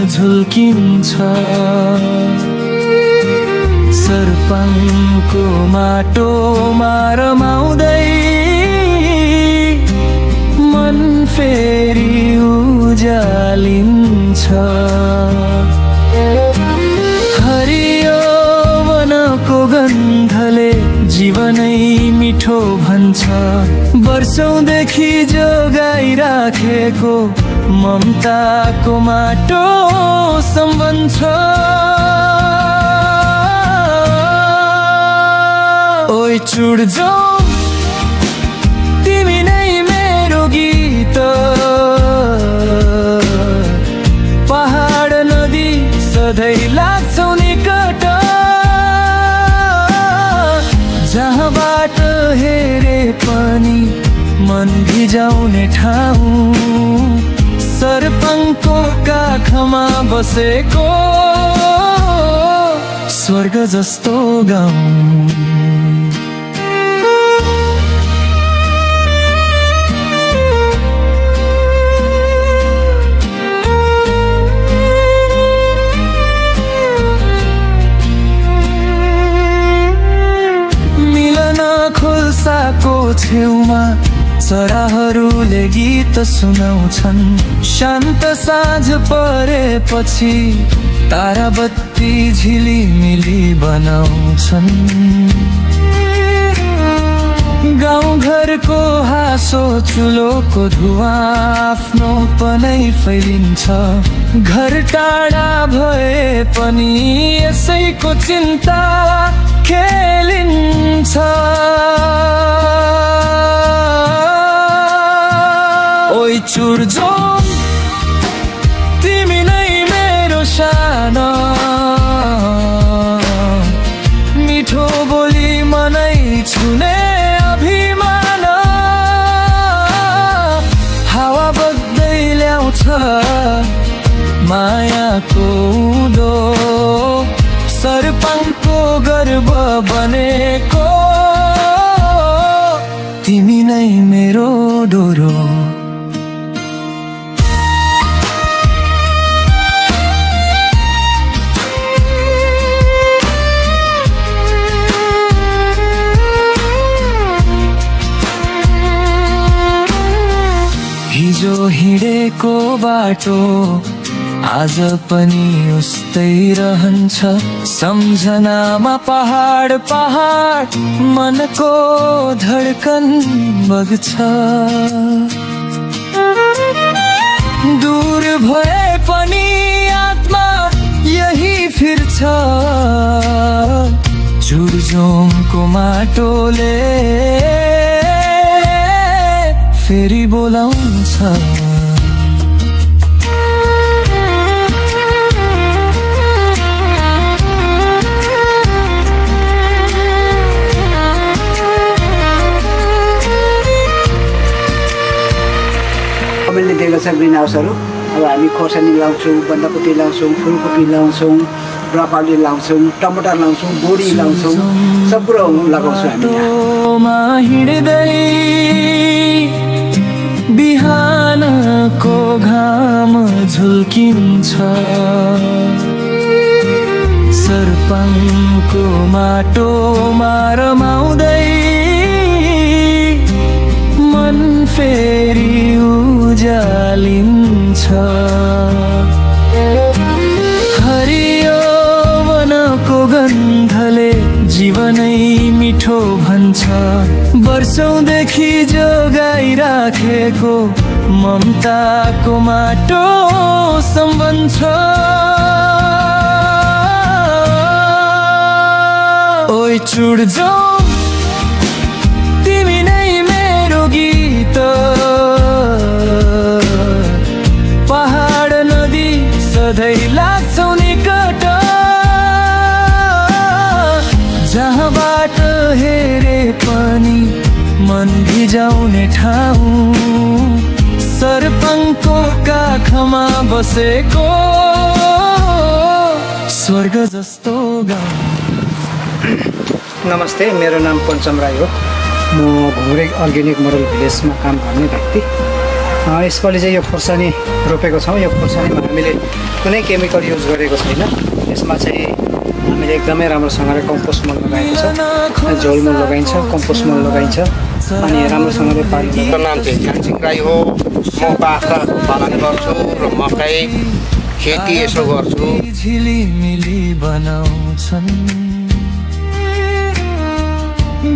झुल्किन्छ सर्पङको माटोमा रमाउँदै मन फेरि उज्यालिन्छ हरियो वनको गन्धले जीवनै मिठो भन्छ वर्षौंदेखि जोगाइराखेको ममताको माटो सम्बन्ध ओइ चुड्जो तिमी नै मेरो गीत पहाड नदी सधैँ लाग्छौ निकट जहाँबाट हेरे पनि मन भिजाउने ठाउँ सर्पङको काखमा बसेको स्वर्ग जस्तो गाउँ खोल्साको छेउमा चराहरूले गीत सुनाउँछन् शान्त साँझ परेपछि ताराबत्ती झिलिमिली बनाउँछन् गाउँघरको हाँसो चुलोको धुवा आफ्नोपनै फैलिन्छ घर टाढा भए पनि यसैको चिन्ता खेलिन्छ ओइ चुड्जो तिमी नै मेरो सानो मिठो बोली मनै छुने अभिमान हावा बग्दै ल्याउँछ मायाको उँधो सर्पङको गर्व बनेको तिमी नै मेरो डोरो हिजो हिँडेको बाटो आज पनि उस्तै रहन्छ सम्झनामा पहाड पहाड मनको धड्कन बग्छ दूर भए पनि आत्मा यही फिर्छ चुड्जोमको माटोले फेरि बोलाउँछ गभर्मेन्टले दिएको छ ग्रिन हाउसहरू अब हामी खोर्सानी लाउँछौँ बन्दाकोपी लाउँछौँ फुलकोपी लाउँछौँ ब्रोकोली लाउँछौँ टमाटर लाउँछौँ बोडी लाउँछौँ सब कुरो लगाउँछौँ हामी बिहानको घाम झुल्किन्छ सर्पङको माटोमा रमाउँदै मन फेरि उज्यालिन्छ हरियो वनको गन्धले जीवनै मिठो भन्छ वर्षौंदेखि जोगाइराखेको ममताको माटो सम्बन्ध ओइ चुड्जो तिमी नै मेरो गीत पहाड नदी सधैँ लाग्छौ निकट जहाँबाट हेरे पनि मन भिजाउने ठाउँ सर्पङको काखमा बसेको स्वर्ग जस्तो गाउँ नमस्ते मेरो नाम पञ्चम राई हो म घुम्रे अर्ग्यानिक मोडल भिलेजमा काम गर्ने व्यक्ति यसपालि चाहिँ यो खोर्सानी रोपेको छौँ यो खोर्सानीमा हामीले कुनै केमिकल युज गरेको छैन। यसमा चाहिँ हामीले एकदमै राम्रोसँगले कम्पोस्ट मल लगाएको छ, झोल मल लगाइन्छ, कम्पोस्ट मल लगाइन्छ अनि राम्रोसँगले पानी। मेरो नाम चाहिँ कान्छिङ राई हो। म बाख्राको पालन गर्छु र मकै खेती यसो गर्छु। झिलिमिली बनाउँछन्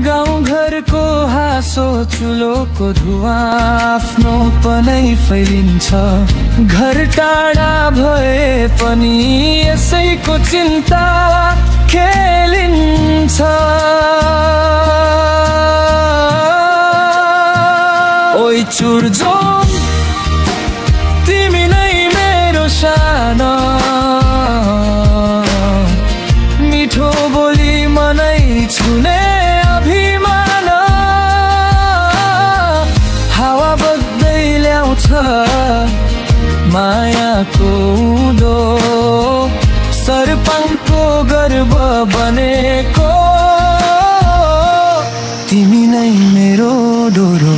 गाउँ घरको हाँसो चुलोको धुवा आफ्नो पनै फैलिन्छ। घर टाढा भए पनि यसैको चिन्ता खेलिन्छ। ओइ चुरजोम तिमी नै मेरो सानो, मिठो बोली मनै छुने अभिमान। हावा बग्दै ल्याउँछ मायाको उँधो, सर्पङको गर्व बनेको तिमी नै मेरो डोरो।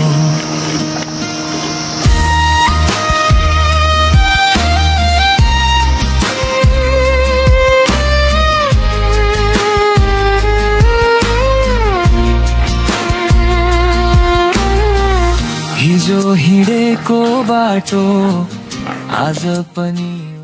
हिजो हिँडेको बाटो आज पनि